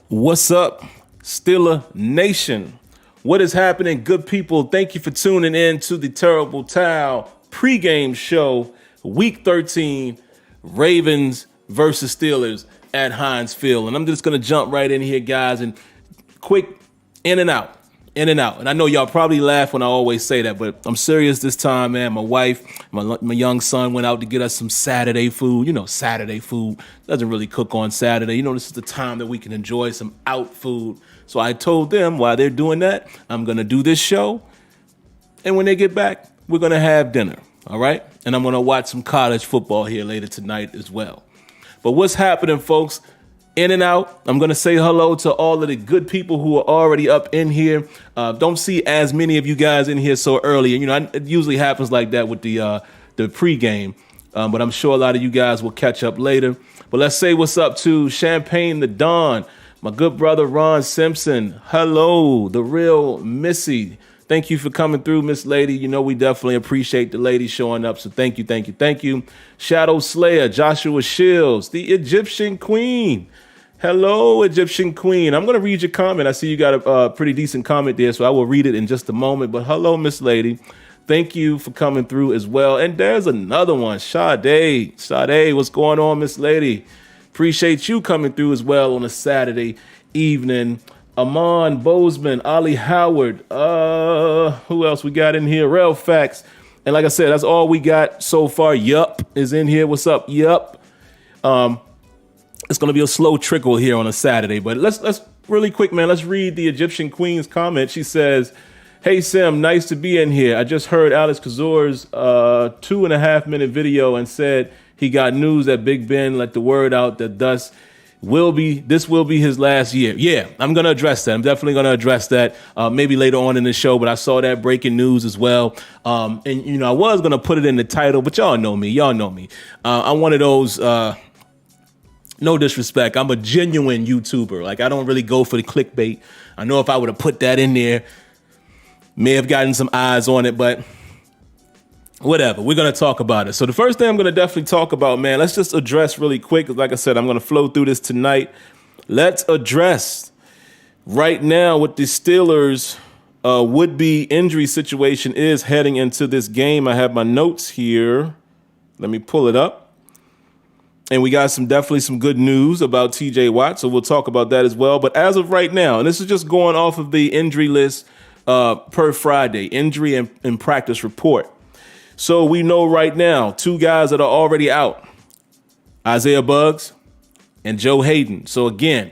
What's up, Steeler Nation? What is happening, good people? Thank you for tuning in to the Terrible Towel pregame show, Week 13, Ravens versus Steelers at Heinz Field. And I'm just going to jump right in here, guys, and quick in and out. And I know y'all probably laugh when I always say that, but I'm serious this time, man. My wife, my young son went out to get us some Saturday food. You know, Saturday food doesn't really cook on Saturday. You know, this is the time that we can enjoy some out food. So I told them while they're doing that, I'm going to do this show. And when they get back, we're going to have dinner. All right. And I'm going to watch some college football here later tonight as well. But what's happening, folks? In and out. I'm going to say hello to all of the good people who are already up in here. Don't see as many of you guys in here so early. And, you know, it usually happens like that with the pregame. But I'm sure a lot of you guys will catch up later. But let's say what's up to Champagne the Don, my good brother Ron Simpson. Hello, the real Missy. Thank you for coming through, Miss Lady. You know, we definitely appreciate the lady showing up. So thank you. Shadow Slayer, Joshua Shields, the Egyptian Queen. Hello, Egyptian Queen. I'm going to read your comment. I see you got a pretty decent comment there, so I will read it in just a moment. But hello, Miss Lady. Thank you for coming through as well. And there's another one, Sade. What's going on, Miss Lady? Appreciate you coming through as well on a Saturday evening. Amon Bozeman, Ollie Howard. Who else we got in here? Rel Facts. And like I said, that's all we got so far. Yup is in here. What's up? Yup. It's going to be a slow trickle here on a Saturday, but let's really quick, man. Let's read the Egyptian Queen's comment. She says, "Hey Sim, nice to be in here. I just heard Alex Kazor's 2.5-minute video and said he got news that Big Ben let the word out that this will be his last year." Yeah, I'm going to address that. I'm definitely going to address that maybe later on in the show, but I saw that breaking news as well. And, you know, I was going to put it in the title, but y'all know me. I'm one of those, no disrespect, I'm a genuine YouTuber. Like, I don't really go for the clickbait. I know if I would have put that in there, may have gotten some eyes on it, but whatever, we're going to talk about it. So the first thing I'm going to definitely talk about, man, let's just address really quick. Like I said, I'm going to flow through this tonight. Let's address right now what the Steelers' would-be injury situation is heading into this game. I have my notes here. Let me pull it up. And we got definitely some good news about TJ Watt, so we'll talk about that as well. But as of right now, and this is just going off of the injury list per Friday, injury and practice report. So we know right now, two guys that are already out, Isaiah Buggs and Joe Hayden. So again,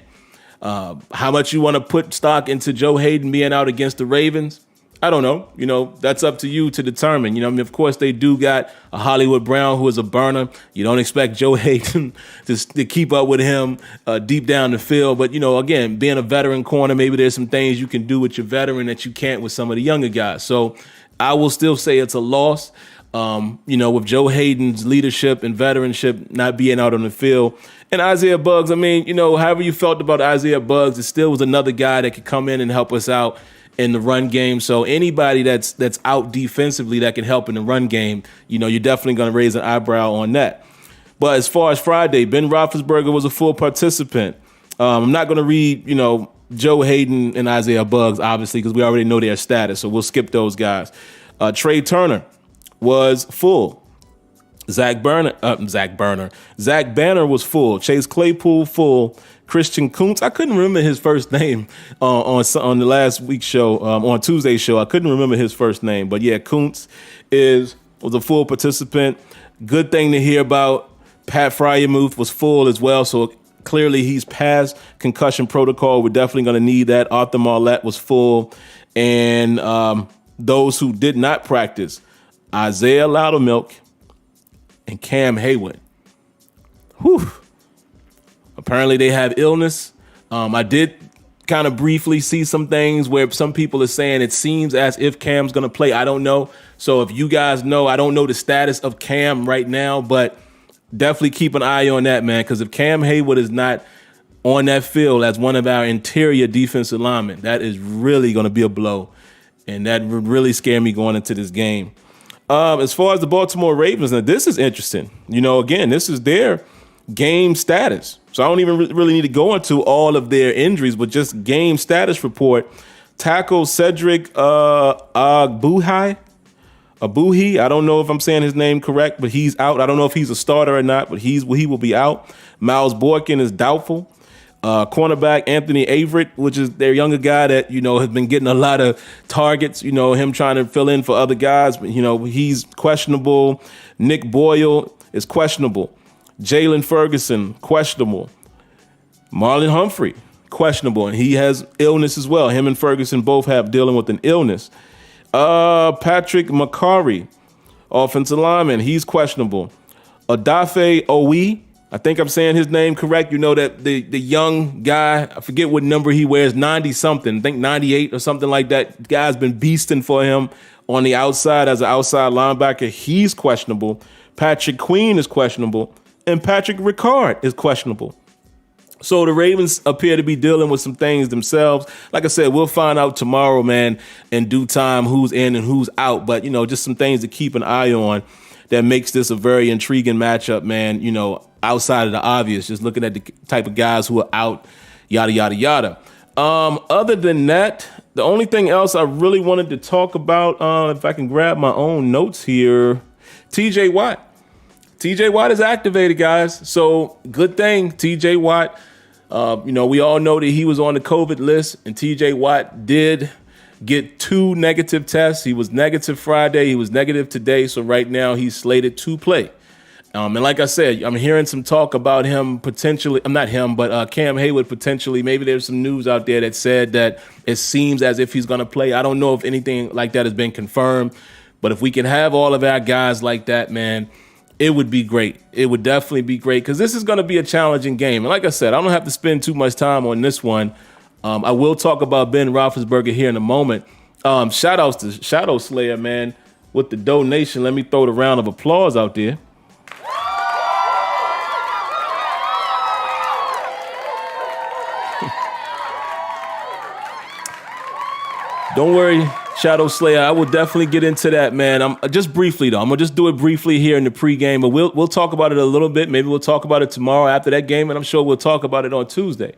how much you want to put stock into Joe Hayden being out against the Ravens? I don't know. You know, that's up to you to determine. You know, I mean, of course, they do got a Hollywood Brown who is a burner. You don't expect Joe Hayden to keep up with him deep down the field. But, you know, again, being a veteran corner, maybe there's some things you can do with your veteran that you can't with some of the younger guys. So I will still say it's a loss. You know, with Joe Hayden's leadership and veteranship not being out on the field. And Isaiah Buggs, I mean, you know, however you felt about Isaiah Buggs, it still was another guy that could come in and help us out in the run game. So anybody that's out defensively that can help in the run game, you know, you're definitely going to raise an eyebrow on that. But as far as Friday, Ben Roethlisberger was a full participant. I'm not going to read, you know, Joe Hayden and Isaiah Buggs, obviously, because we already know their status. So we'll skip those guys. Trey Turner was full. Zach Banner was full. Chase Claypool full. Christian Kuntz, I couldn't remember his first name on the last week's show, on Tuesday's show. I couldn't remember his first name, but yeah, Kuntz was a full participant. Good thing to hear about. Pat Fryermuth was full as well, so clearly he's past concussion protocol. We're definitely going to need that. Arthur Marlette was full, and those who did not practice, Isaiah Loudermilk and Cam Hayward. Whew. Apparently they have illness. I did kind of briefly see some things where some people are saying it seems as if Cam's going to play. I don't know. So if you guys know, I don't know the status of Cam right now, but definitely keep an eye on that, man, because if Cam Hayward is not on that field as one of our interior defensive linemen, that is really going to be a blow, and that would really scare me going into this game. As far as the Baltimore Ravens, now this is interesting. You know, again, this is their game status. So I don't even really need to go into all of their injuries, but just game status report. Tackle Cedric Abuhi. I don't know if I'm saying his name correct, but he's out. I don't know if he's a starter or not, but he will be out. Miles Boykin is doubtful. Cornerback Anthony Averett, which is their younger guy that, has been getting a lot of targets, him trying to fill in for other guys, but, he's questionable. Nick Boyle is questionable. Jalen Ferguson, questionable. Marlon Humphrey, questionable, and he has illness as well. Him and Ferguson both have dealing with an illness. Patrick McCarry, offensive lineman, he's questionable. Adafe Owe, I think I'm saying his name correct. That the young guy, I forget what number he wears, 90-something, I think 98 or something like that. Guy's been beasting for him on the outside as an outside linebacker. He's questionable. Patrick Queen is questionable. And Patrick Ricard is questionable. So the Ravens appear to be dealing with some things themselves. Like I said, we'll find out tomorrow, man, in due time who's in and who's out. But, just some things to keep an eye on that makes this a very intriguing matchup, man, outside of the obvious, just looking at the type of guys who are out, yada, yada, yada. Other than that, the only thing else I really wanted to talk about, if I can grab my own notes here, TJ Watt. TJ Watt is activated, guys. So good thing, TJ Watt. We all know that he was on the COVID list, and TJ Watt did get 2 negative tests. He was negative Friday. He was negative today. So right now he's slated to play. And like I said, I'm hearing some talk about him potentially. I'm not him, but Cam Hayward potentially. Maybe there's some news out there that said that it seems as if he's going to play. I don't know if anything like that has been confirmed. But if we can have all of our guys like that, man, it would be great. It would definitely be great because this is going to be a challenging game. And like I said, I don't have to spend too much time on this one. I will talk about Ben Roethlisberger here in a moment. Shout outs to Shadow Slayer, man, with the donation. Let me throw the round of applause out there. Don't worry, Shadow Slayer. I will definitely get into that, man. I'm just briefly though. I'm gonna just do it briefly here in the pregame, but we'll talk about it a little bit. Maybe we'll talk about it tomorrow after that game, and I'm sure we'll talk about it on Tuesday.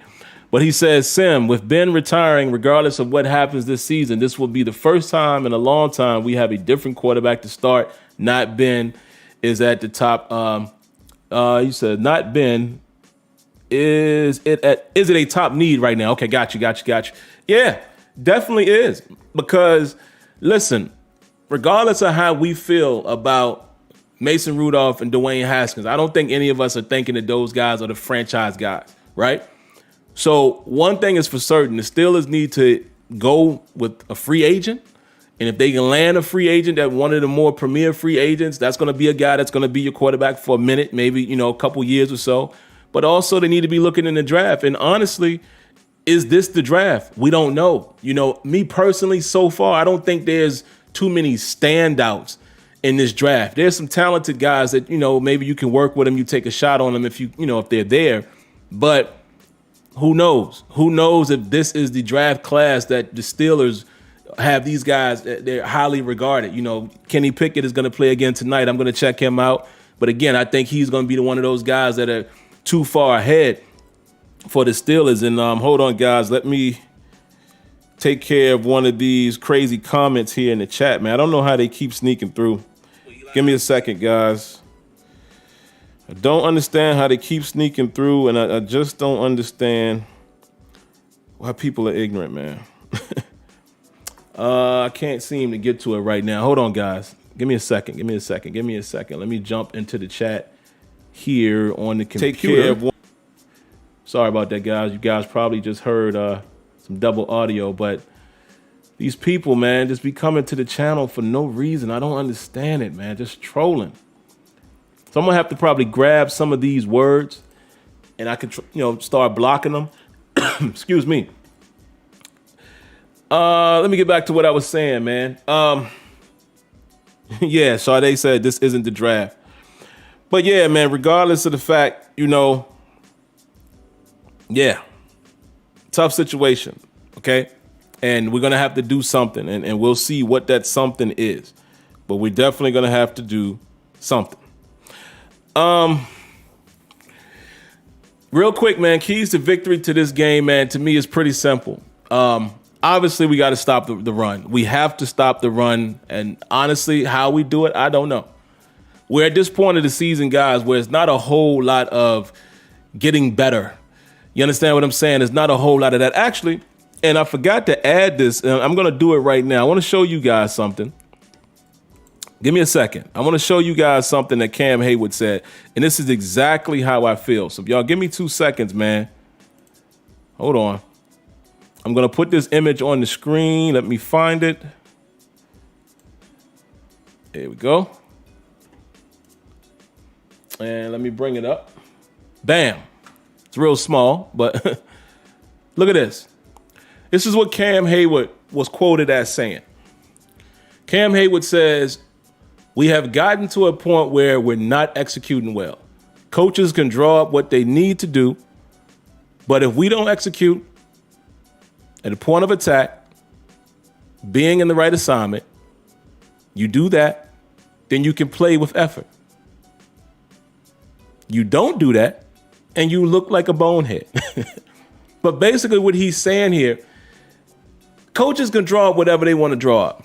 But he says, Sim, with Ben retiring, regardless of what happens this season, this will be the first time in a long time we have a different quarterback to start. Not Ben is at the top. You said not Ben. Is it a top need right now? Okay, got you. Yeah. Definitely is, because listen, regardless of how we feel about Mason Rudolph and Dwayne Haskins, I don't think any of us are thinking that those guys are the franchise guys, right? So one thing is for certain, the Steelers need to go with a free agent. And if they can land a free agent, that one of the more premier free agents, that's going to be a guy that's going to be your quarterback for a minute, maybe, a couple years or so. But also they need to be looking in the draft. And honestly, is this the draft? We don't know. Me personally, so far, I don't think there's too many standouts in this draft. There's some talented guys that, maybe you can work with them. You take a shot on them if they're there. But who knows? Who knows if this is the draft class that the Steelers have these guys, they're highly regarded. Kenny Pickett is going to play again tonight. I'm going to check him out. But again, I think he's going to be one of those guys that are too far ahead for the Steelers. And hold on, guys. Let me take care of one of these crazy comments here in the chat, man. I don't know how they keep sneaking through. Give me a second, guys. I don't understand how they keep sneaking through, and I just don't understand why people are ignorant, man. I can't seem to get to it right now. Hold on, guys. Give me a second. Let me jump into the chat here on the computer. Take care of one. Sorry about that, guys. You guys probably just heard some double audio, but these people, man, just be coming to the channel for no reason. I don't understand it, man. Just trolling. So I'm going to have to probably grab some of these words and I could, start blocking them. Excuse me. Let me get back to what I was saying, man. Yeah, Sade said this isn't the draft. But yeah, man, regardless of the fact, yeah, tough situation, okay? And we're going to have to do something, and we'll see what that something is. But we're definitely going to have to do something. Real quick, man, keys to victory to this game, man, to me is pretty simple. Obviously, we got to stop the run. We have to stop the run. And honestly, how we do it, I don't know. We're at this point of the season, guys, where it's not a whole lot of getting better. You understand what I'm saying? There's not a whole lot of that. Actually, and I forgot to add this, and I'm going to do it right now. I want to show you guys something. Give me a second. I want to show you guys something that Cam Hayward said, and this is exactly how I feel. So if y'all give me 2 seconds, man. Hold on. I'm going to put this image on the screen. Let me find it. There we go. And let me bring it up. Bam. It's real small, but look at this. This is what Cam Hayward was quoted as saying. Cam Hayward says, "We have gotten to a point where we're not executing well. Coaches can draw up what they need to do, but if we don't execute at the point of attack, being in the right assignment, you do that, then you can play with effort. You don't do that, and you look like a bonehead." But basically what he's saying here, coaches can draw up whatever they want to draw up.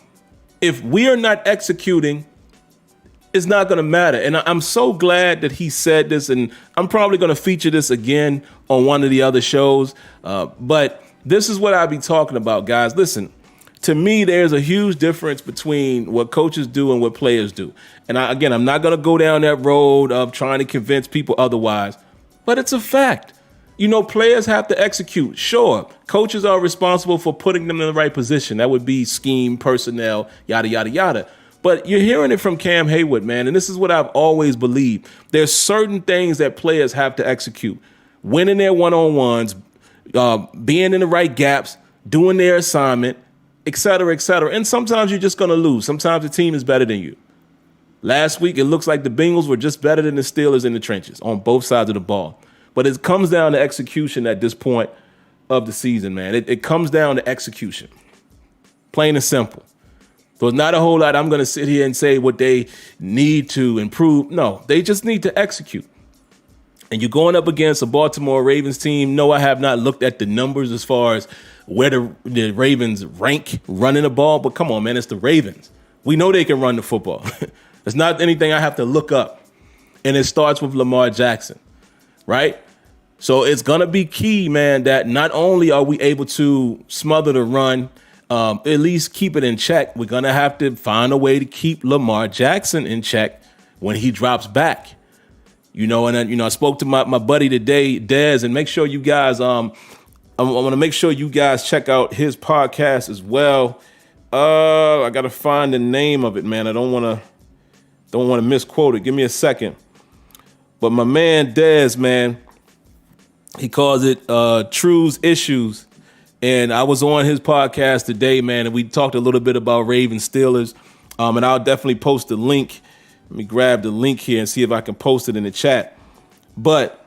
If we are not executing, it's not going to matter. And I'm so glad that he said this, and I'm probably going to feature this again on one of the other shows. But this is what I be talking about, guys. Listen, to me, there's a huge difference between what coaches do and what players do. And again, I'm not going to go down that road of trying to convince people otherwise, but it's a fact. You know, players have to execute. Sure, coaches are responsible for putting them in the right position. That would be scheme, personnel, yada, yada, yada. But you're hearing it from Cam Hayward, man, and this is what I've always believed. There's certain things that players have to execute. Winning their one-on-ones, being in the right gaps, doing their assignment, et cetera, et cetera. And sometimes you're just going to lose. Sometimes the team is better than you. Last week, it looks like the Bengals were just better than the Steelers in the trenches on both sides of the ball. But it comes down to execution at this point of the season, man. It comes down to execution, plain and simple. So it's not a whole lot I'm going to sit here and say what they need to improve. No, they just need to execute. And you're going up against a Baltimore Ravens team. No, I have not looked at the numbers as far as where the Ravens rank running the ball. But come on, man, it's the Ravens. We know they can run the football. It's not anything I have to look up. And it starts with Lamar Jackson, right? So it's going to be key, man, that not only are we able to smother the run, at least keep it in check, we're going to have to find a way to keep Lamar Jackson in check when he drops back. You know, and I spoke to my buddy today, Dez, and make sure you guys, I want to make sure you guys check out his podcast as well. I got to find the name of it, man. I don't want to misquote it. Give me a second. But my man Dez, man, he calls it True's Issues. And I was on his podcast today, man, and we talked a little bit about Ravens Steelers. And I'll definitely post the link. Let me grab the link here and see if I can post it in the chat. But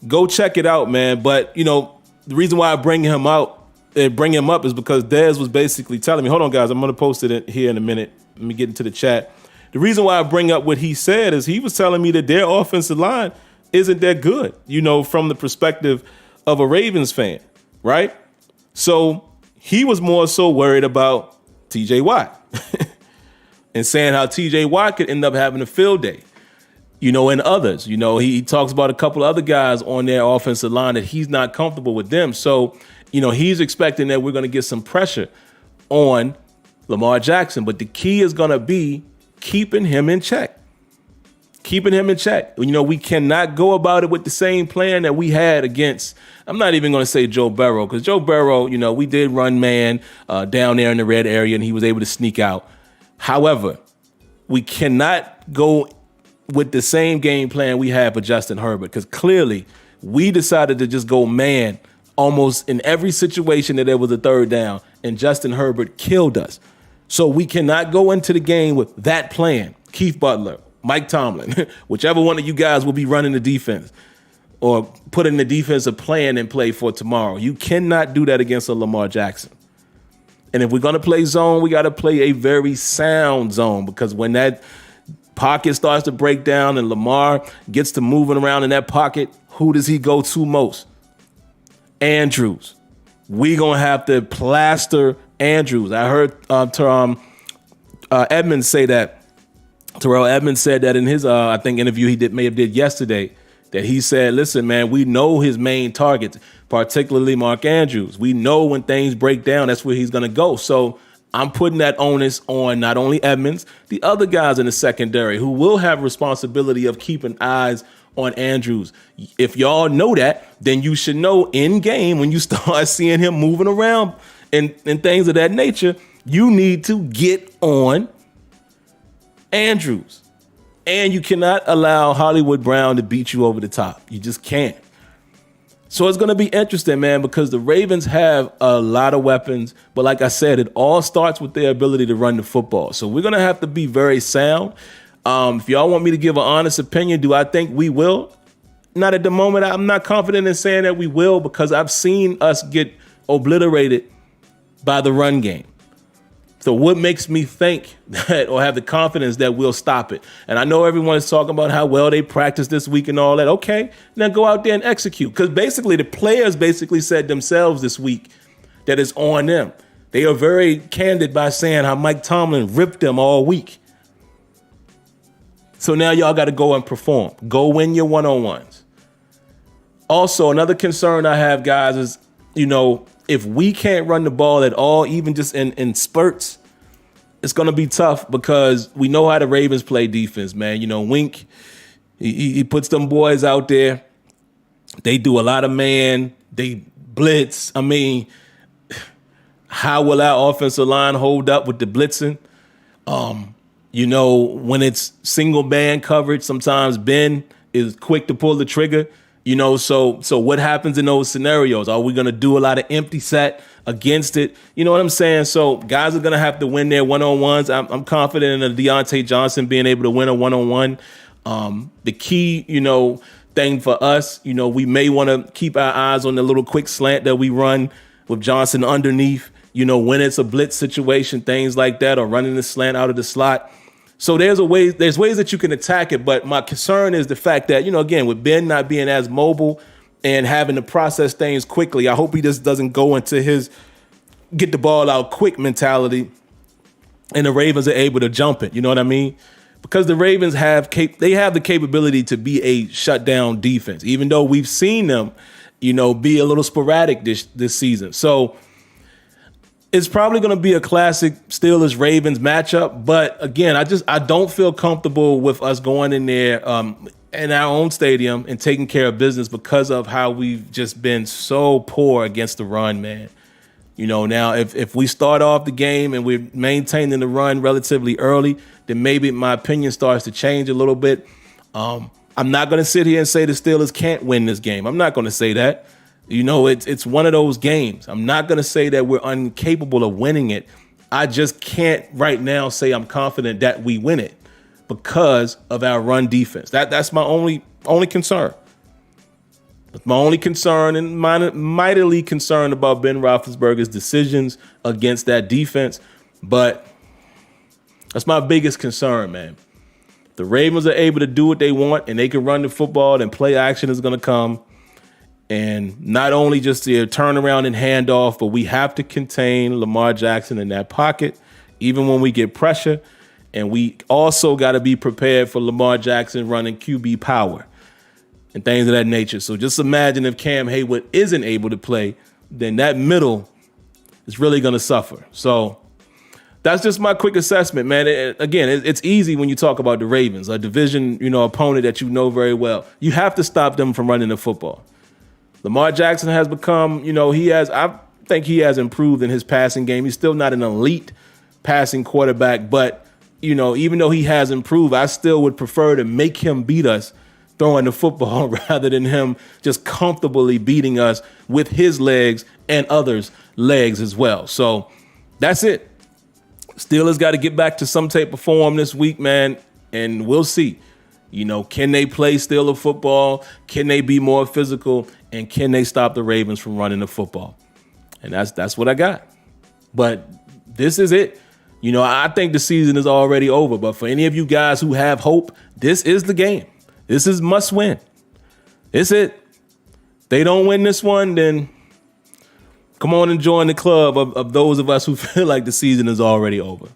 go check it out, man. But, you know, the reason why I bring him up is because Dez was basically telling me, hold on, guys, I'm going to post it here in a minute. Let me get into the chat. The reason why I bring up what he said is he was telling me that their offensive line isn't that good, you know, from the perspective of a Ravens fan, right? So he was more so worried about TJ Watt and saying how TJ Watt could end up having a field day, you know, and others. You know, he talks about a couple of other guys on their offensive line that he's not comfortable with them. So, you know, he's expecting that we're going to get some pressure on Lamar Jackson. But the key is going to be keeping him in check. Keeping him in check. You know, we cannot go about it with the same plan that we had against, I'm not even going to say Joe Burrow, because Joe Burrow, you know, we did run man down there in the red area and he was able to sneak out. However, we cannot go with the same game plan we had for Justin Herbert, because clearly we decided to just go man almost in every situation that there was a third down, and Justin Herbert killed us. So we cannot go into the game with that plan. Keith Butler, Mike Tomlin, whichever one of you guys will be running the defense or putting the defensive plan in play for tomorrow. You cannot do that against a Lamar Jackson. And if we're going to play zone, we got to play a very sound zone, because when that Pocket starts to break down and Lamar gets to moving around in that pocket, who does he go to most? Andrews. We gonna have to plaster Andrews. I heard Edmonds say that. Terrell Edmonds said that in his I think interview he may have did yesterday, that he said, listen, man, we know his main targets, particularly Mark Andrews. We know when things break down, that's where he's gonna go. So I'm putting that onus on not only Edmonds, the other guys in the secondary who will have responsibility of keeping eyes on Andrews. If y'all know that, then you should know in game when you start seeing him moving around and things of that nature, you need to get on Andrews. And you cannot allow Hollywood Brown to beat you over the top. You just can't. So it's going to be interesting, man, because the Ravens have a lot of weapons. But like I said, it all starts with their ability to run the football. So we're going to have to be very sound. If y'all want me to give an honest opinion, do I think we will? Not at the moment. I'm not confident in saying that we will because I've seen us get obliterated by the run game. So what makes me think that or have the confidence that we'll stop it? And I know everyone's talking about how well they practiced this week and all that. Okay, now go out there and execute. Because basically the players basically said themselves this week that it's on them. They are very candid by saying how Mike Tomlin ripped them all week. So now y'all got to go and perform. Go win your one-on-ones. Also, another concern I have, guys, is, if we can't run the ball at all, even just in spurts, it's going to be tough because we know how the Ravens play defense, man. Wink, he puts them boys out there. They do a lot of man. They blitz. I mean, how will our offensive line hold up with the blitzing? When it's single band coverage, sometimes Ben is quick to pull the trigger. So what happens in those scenarios? Are we going to do a lot of empty set against it? You know what I'm saying? So guys are going to have to win their one-on-ones. I'm confident in Deontay Johnson being able to win a one-on-one. The key, thing for us, we may want to keep our eyes on the little quick slant that we run with Johnson underneath, when it's a blitz situation, things like that, or running the slant out of the slot. So there's ways that you can attack it, but my concern is the fact that, again, with Ben not being as mobile and having to process things quickly, I hope he just doesn't go into his get the ball out quick mentality and the Ravens are able to jump it. You know what I mean? Because the Ravens have the capability to be a shutdown defense, even though we've seen them, be a little sporadic this season. So it's probably going to be a classic Steelers-Ravens matchup. But again, I don't feel comfortable with us going in there in our own stadium and taking care of business because of how we've just been so poor against the run, man. Now if we start off the game and we're maintaining the run relatively early, then maybe my opinion starts to change a little bit. I'm not going to sit here and say the Steelers can't win this game. I'm not going to say that. It's one of those games. I'm not going to say that we're incapable of winning it. I just can't right now say I'm confident that we win it because of our run defense. That's my only concern. My only concern and mightily concerned about Ben Roethlisberger's decisions against that defense. But that's my biggest concern, man. The Ravens are able to do what they want and they can run the football and play action is going to come. And not only just the turnaround and handoff, but we have to contain Lamar Jackson in that pocket, even when we get pressure. And we also got to be prepared for Lamar Jackson running QB power and things of that nature. So just imagine if Cam Hayward isn't able to play, then that middle is really going to suffer. So that's just my quick assessment, man. It's easy when you talk about the Ravens, a division, opponent that you know very well. You have to stop them from running the football. Lamar Jackson has become, I think he has improved in his passing game. He's still not an elite passing quarterback, but, even though he has improved, I still would prefer to make him beat us throwing the football rather than him just comfortably beating us with his legs and others' legs as well. So that's it. Steelers got to get back to some type of form this week, man, and we'll see. Can they play Steeler football? Can they be more physical? And can they stop the Ravens from running the football? And that's what I got. But this is it. You know, I think the season is already over. But for any of you guys who have hope, this is the game. This is must win. It's it. They don't win this one, then come on and join the club of those of us who feel like the season is already over.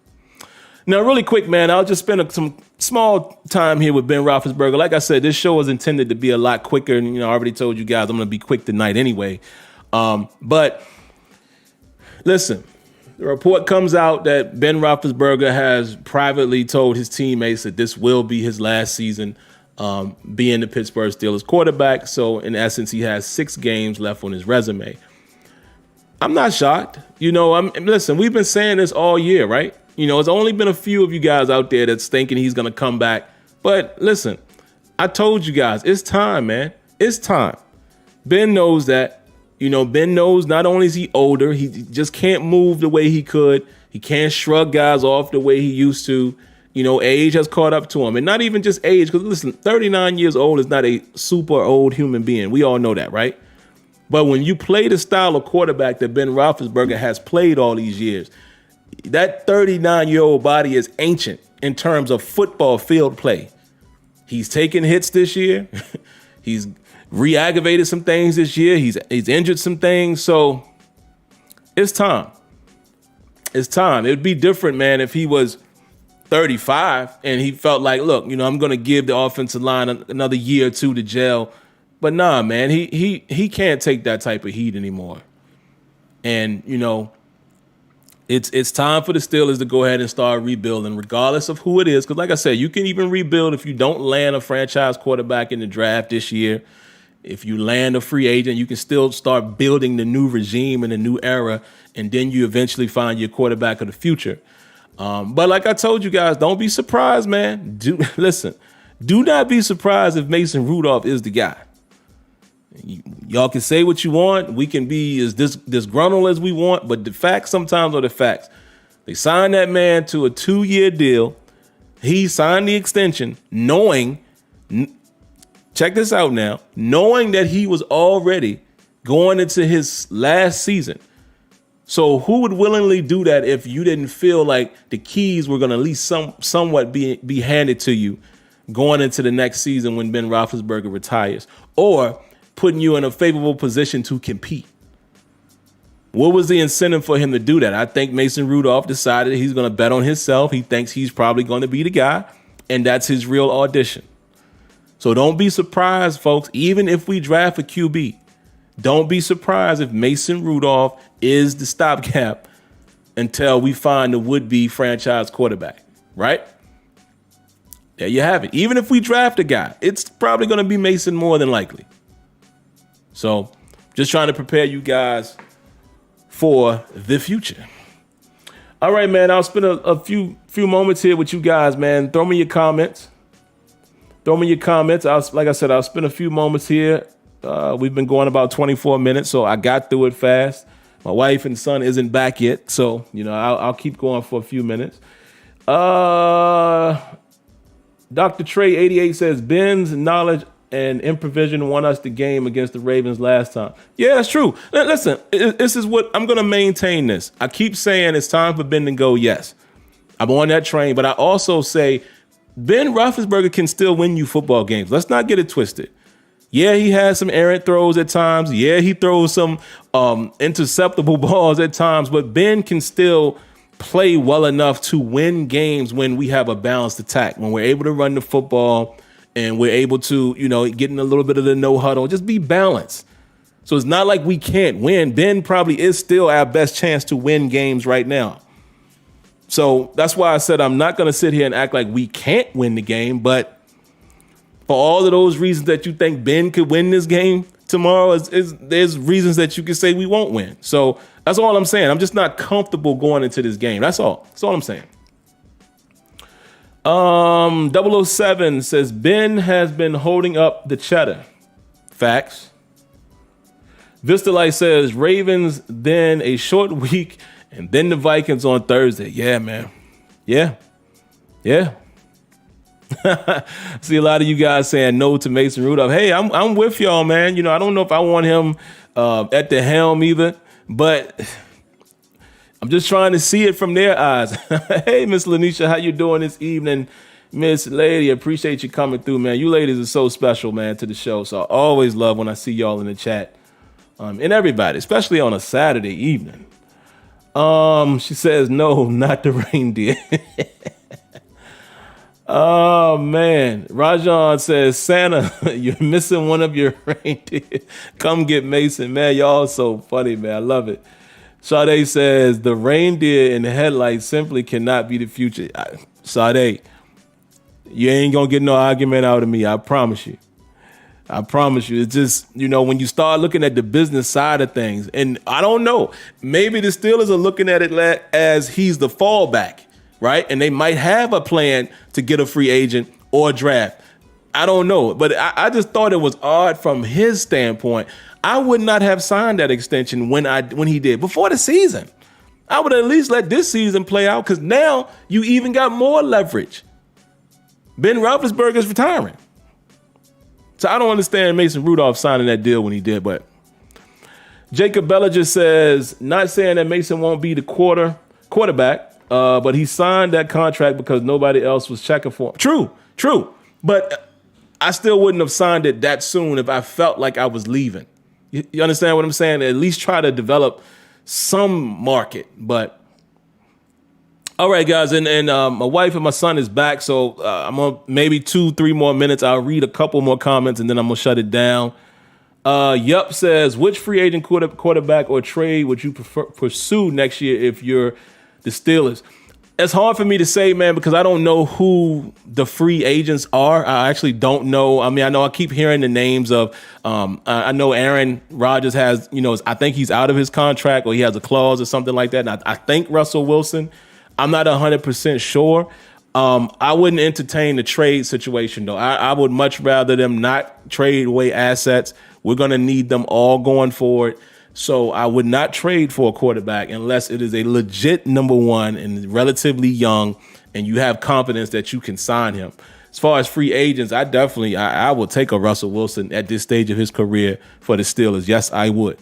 Now, really quick, man, I'll just spend some small time here with Ben Roethlisberger. Like I said, this show is intended to be a lot quicker. And, you know, I already told you guys I'm going to be quick tonight anyway. But listen, the report comes out that Ben Roethlisberger has privately told his teammates that this will be his last season being the Pittsburgh Steelers quarterback. So, in essence, he has 6 games left on his resume. I'm not shocked. You know, listen, we've been saying this all year, right? You know, it's only been a few of you guys out there that's thinking he's going to come back. But listen, I told you guys, it's time, man. It's time. Ben knows that. You know, Ben knows not only is he older, he just can't move the way he could. He can't shrug guys off the way he used to. You know, age has caught up to him. And not even just age, because listen, 39 years old is not a super old human being. We all know that, right? But when you play the style of quarterback that Ben Roethlisberger has played all these years, that 39-year-old body is ancient in terms of football field play. He's taken hits this year. He's re-aggravated some things this year. He's injured some things. So it's time. It's time. It would be different, man, if he was 35 and he felt like, look, you know, I'm going to give the offensive line another year or two to gel. But nah, man, he can't take that type of heat anymore. And, you know, it's time for the Steelers to go ahead and start rebuilding, regardless of who it is. Because like I said, you can even rebuild if you don't land a franchise quarterback in the draft this year. If you land a free agent, you can still start building the new regime and the new era, and then you eventually find your quarterback of the future. But like I told you guys, don't be surprised, man. Do not be surprised if Mason Rudolph is the guy. Y'all can say what you want. We can be as disgruntled as we want, but the facts sometimes are the facts. They signed that man to a 2-year deal. He signed the extension knowing, check this out now, knowing that he was already going into his last season. So who would willingly do that if you didn't feel like the keys were going to at least somewhat be handed to you going into the next season when Ben Roethlisberger retires, or putting you in a favorable position to compete? What was the incentive for him to do that? I think Mason Rudolph decided he's going to bet on himself. He thinks he's probably going to be the guy, and that's his real audition. So don't be surprised, folks, even if we draft a QB, don't be surprised if Mason Rudolph is the stopgap until we find the would-be franchise quarterback, right? There you have it. Even if we draft a guy, it's probably going to be Mason more than likely. So just trying to prepare you guys for the future. All right, man, I'll spend a few moments here with you guys, man. Throw me your comments. Like I said, I'll spend a few moments here. We've been going about 24 minutes, so I got through it fast. My wife and son isn't back yet, so, you know, I'll keep going for a few minutes. Dr. Trey 88 says, Ben's knowledge and improvision won us the game against the Ravens last time. Yeah, that's true. Listen, this is what I'm going to maintain this. I keep saying it's time for Ben to go. Yes, I'm on that train, but I also say Ben Roethlisberger can still win you football games. Let's not get it twisted. Yeah, he has some errant throws at times. Yeah, he throws some interceptable balls at times, but Ben can still play well enough to win games when we have a balanced attack, when we're able to run the football and we're able to, you know, get in a little bit of the no huddle, just be balanced. So it's not like we can't win. Ben probably is still our best chance to win games right now. So that's why I said I'm not going to sit here and act like we can't win the game. But for all of those reasons that you think Ben could win this game tomorrow, there's reasons that you could say we won't win. So that's all I'm saying. I'm just not comfortable going into this game. That's all. That's all I'm saying. 007 says Ben has been holding up the cheddar. Facts. Vistalite says Ravens, then a short week, and then the Vikings on Thursday. Yeah, man. Yeah. See a lot of you guys saying no to Mason Rudolph. Hey, I'm with y'all, man. You know, I don't know if I want him at the helm either, but I'm just trying to see it from their eyes. Hey, Miss Lanisha, how you doing this evening? Miss Lady, appreciate you coming through, man. You ladies are so special, man, to the show. So I always love when I see y'all in the chat. And everybody, especially on a Saturday evening. She says, no, not the reindeer. Oh, man. Rajan says, Santa, you're missing one of your reindeer. Come get Mason. Man, y'all so funny, man. I love it. Sade says, the reindeer in the headlights simply cannot be the future. Sade, you ain't going to get no argument out of me. I promise you. I promise you. It's just, when you start looking at the business side of things, and I don't know, maybe the Steelers are looking at it as he's the fallback. Right. And they might have a plan to get a free agent or draft. I don't know. But I just thought it was odd from his standpoint. I would not have signed that extension when he did before the season. I would at least let this season play out because now you even got more leverage. Ben Roethlisberger is retiring. So I don't understand Mason Rudolph signing that deal when he did. But Jacob Bellinger says, not saying that Mason won't be the quarterback. But he signed that contract because nobody else was checking for him. True. But I still wouldn't have signed it that soon if I felt like I was leaving. You understand what I'm saying? At least try to develop some market. But all right, guys. And my wife and my son is back. So I'm on maybe 2-3 more minutes. I'll read a couple more comments and then I'm going to shut it down. Yup says, which free agent quarterback or trade would you pursue next year if you're the Steelers? It's hard for me to say, man, because I don't know who the free agents are. I actually don't know. I mean, I know I keep hearing the names of, I know Aaron Rodgers has, I think he's out of his contract or he has a clause or something like that. And I think Russell Wilson, I'm not 100% sure. I wouldn't entertain the trade situation, though. I would much rather them not trade away assets. We're going to need them all going forward. So I would not trade for a quarterback unless it is a legit number one and relatively young and you have confidence that you can sign him. As far as free agents, I will take a Russell Wilson at this stage of his career for the Steelers. Yes, I would.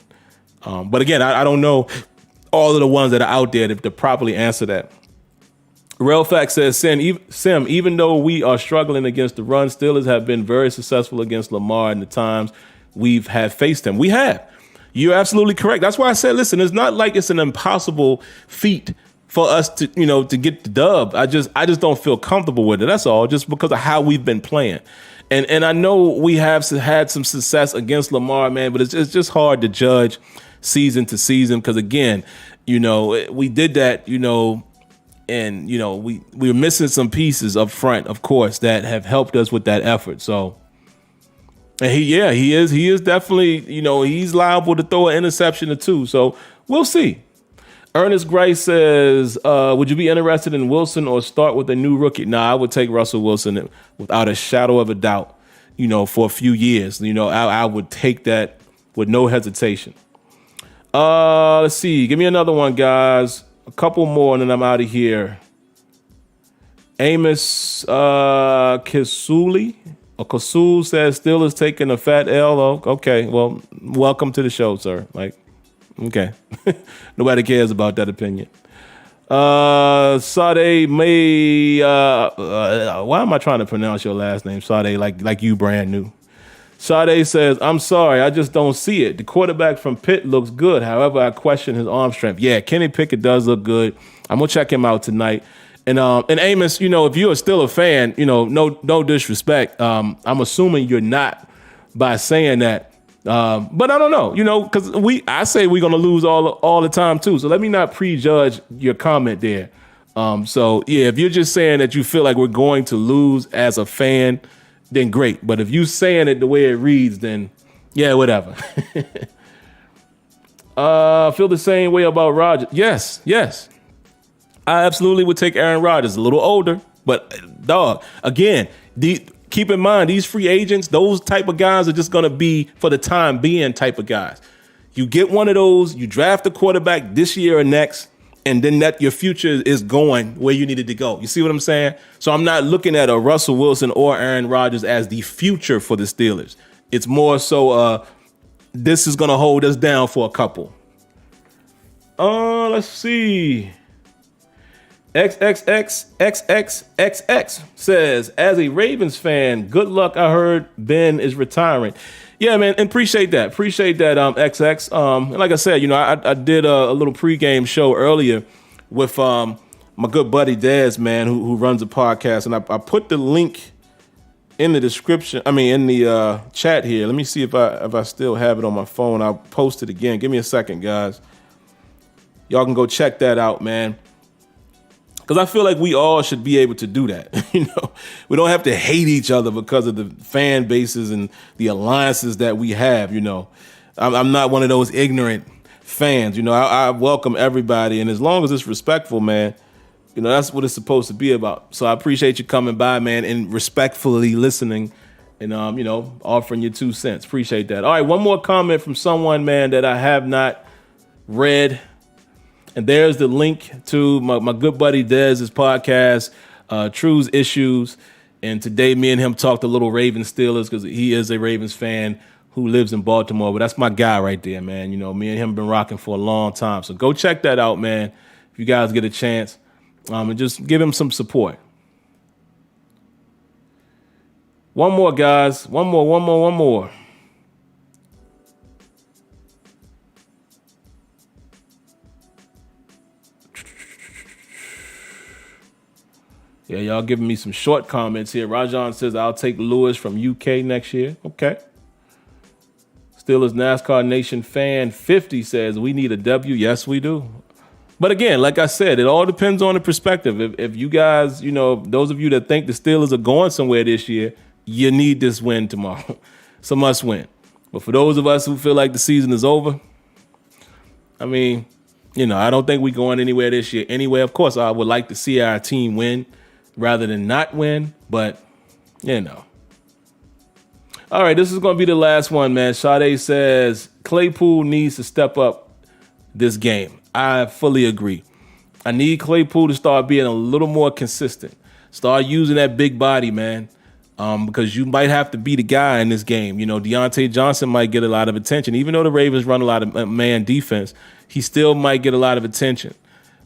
But again, I don't know all of the ones that are out there to properly answer that. Real Fact says, Sim, even though we are struggling against the run, Steelers have been very successful against Lamar in the times we've had faced him. We have. You're absolutely correct. That's why I said, listen, it's not like it's an impossible feat for us to, to get the dub. I just don't feel comfortable with it. That's all, just because of how we've been playing. And I know we have had some success against Lamar, man, but it's just hard to judge season to season because, again, we did that, and, we were missing some pieces up front, of course, that have helped us with that effort. So. And he is definitely, he's liable to throw an interception or two. So we'll see. Ernest Grice says, would you be interested in Wilson or start with a new rookie? Nah, I would take Russell Wilson without a shadow of a doubt, for a few years. I would take that with no hesitation. Let's see. Give me another one, guys. A couple more and then I'm out of here. Amos Kisuli. Kasul says Steelers taking a fat L. Oh, okay, well, welcome to the show, sir. Okay. Nobody cares about that opinion. Sade May. Why am I trying to pronounce your last name, Sade, like you brand new? Sade says, I'm sorry, I just don't see it. The quarterback from Pitt looks good. However, I question his arm strength. Yeah, Kenny Pickett does look good. I'm going to check him out tonight. And Amos, if you're still a fan, no disrespect. I'm assuming you're not by saying that. But I don't know, because I say we're going to lose all the time, too. So let me not prejudge your comment there. So, yeah, if you're just saying that you feel like we're going to lose as a fan, then great. But if you're saying it the way it reads, then, yeah, whatever. Feel the same way about Rodgers. Yes. I absolutely would take Aaron Rodgers, a little older, but dog, again, keep in mind, these free agents, those type of guys are just going to be for the time being type of guys. You get one of those, you draft a quarterback this year or next, and then your future is going where you needed to go. You see what I'm saying? So I'm not looking at a Russell Wilson or Aaron Rodgers as the future for the Steelers. It's more so this is going to hold us down for a couple. Let's see. XXXXXXX says, as a Ravens fan, good luck. I heard Ben is retiring. Yeah, man, and appreciate that. XX. And like I said, I did a little pregame show earlier with my good buddy Dez, man, who runs a podcast, and I put the link in the description. In the chat here. Let me see if I still have it on my phone. I'll post it again. Give me a second, guys. Y'all can go check that out, man. Because I feel like we all should be able to do that. We don't have to hate each other because of the fan bases and the alliances that we have. I'm not one of those ignorant fans. I welcome everybody, and as long as it's respectful, man, that's what it's supposed to be about. So I appreciate you coming by, man, and respectfully listening, and offering your 2 cents. Appreciate that. All right, one more comment from someone, man, that I have not read. And there's the link to my good buddy Dez's podcast, True's Issues. And today me and him talked a little Ravens Steelers because he is a Ravens fan who lives in Baltimore. But that's my guy right there, man. Me and him been rocking for a long time. So go check that out, man, if you guys get a chance. And just give him some support. One more, guys. One more. Yeah, y'all giving me some short comments here. Rajan says, I'll take Lewis from UK next year. Okay. Steelers NASCAR Nation fan 50 says, we need a W. Yes, we do. But again, like I said, it all depends on the perspective. If you guys, those of you that think the Steelers are going somewhere this year, you need this win tomorrow. It's a must win. But for those of us who feel like the season is over, I don't think we're going anywhere this year. Anyway, of course, I would like to see our team win rather than not win, but All right, this is going to be the last one, man. Sade says, Claypool needs to step up this game. I fully agree. I need Claypool to start being a little more consistent. Start using that big body, man, because you might have to be the guy in this game. Deontay Johnson might get a lot of attention. Even though the Ravens run a lot of man defense, he still might get a lot of attention.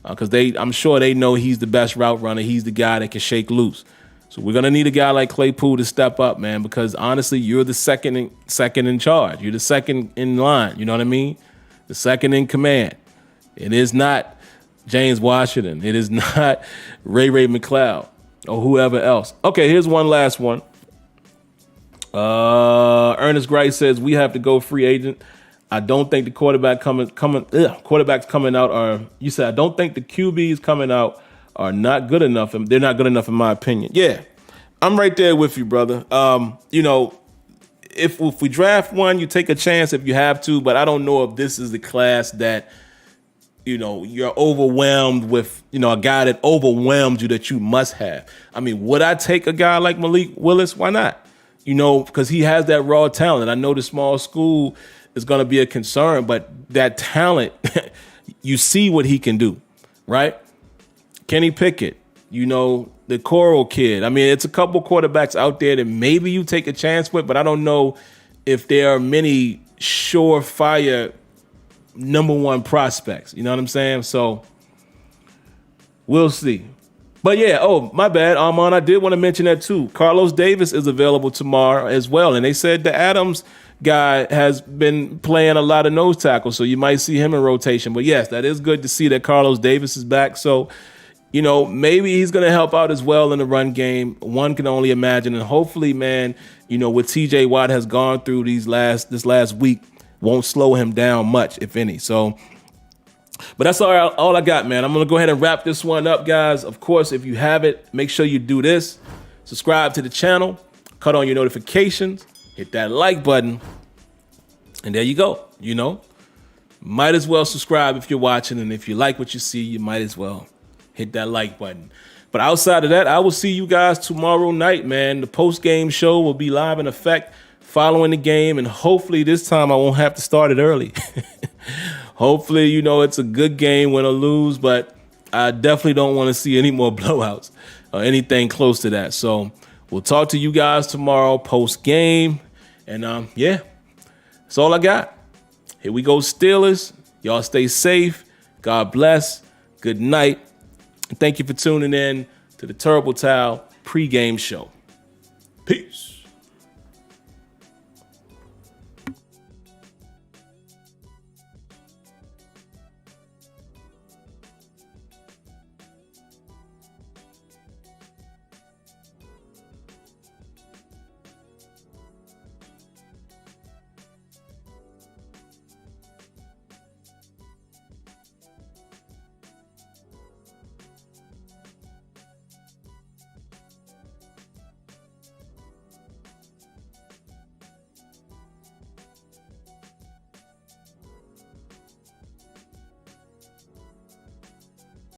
Because I'm sure they know he's the best route runner. He's the guy that can shake loose. So we're gonna need a guy like Claypool to step up, man. Because honestly, you're the second in charge. You're the second in line. You know what I mean? The second in command. It is not James Washington. It is not Ray McLeod or whoever else. Okay, here's one last one. Ernest Grice says we have to go free agent. I don't think the quarterbacks coming out are. You said I don't think the QBs coming out are not good enough, and they're not good enough in my opinion. Yeah, I'm right there with you, brother. If we draft one, you take a chance if you have to, but I don't know if this is the class that you're overwhelmed with. A guy that overwhelmed you that you must have. Would I take a guy like Malik Willis? Why not? Because he has that raw talent. I know the small school is going to be a concern, but that talent, you see what he can do, right? Kenny Pickett, the Coral kid. It's a couple quarterbacks out there that maybe you take a chance with, but I don't know if there are many surefire number one prospects. You know what I'm saying? So we'll see. But yeah, my bad, Armand. I did want to mention that too. Carlos Davis is available tomorrow as well. And they said the Adams guy has been playing a lot of nose tackle, so you might see him in rotation. But yes, that is good to see that Carlos Davis is back. So, maybe he's going to help out as well in the run game. One can only imagine. And hopefully, man, what TJ Watt has gone through this last week won't slow him down much, if any. So, but that's all I got, man. I'm going to go ahead and wrap this one up, guys. Of course, if you have it, make sure you do this. Subscribe to the channel. Cut on your notifications. Hit that like button. And there you go. Might as well subscribe if you're watching. And if you like what you see, you might as well hit that like button. But outside of that, I will see you guys tomorrow night, man. The post-game show will be live in effect following the game. And hopefully this time I won't have to start it early. Hopefully, it's a good game, win or lose, but I definitely don't want to see any more blowouts or anything close to that. So we'll talk to you guys tomorrow post-game. And, that's all I got. Here we go, Steelers. Y'all stay safe. God bless. Good night. And thank you for tuning in to the Terrible Towel pregame show. Peace.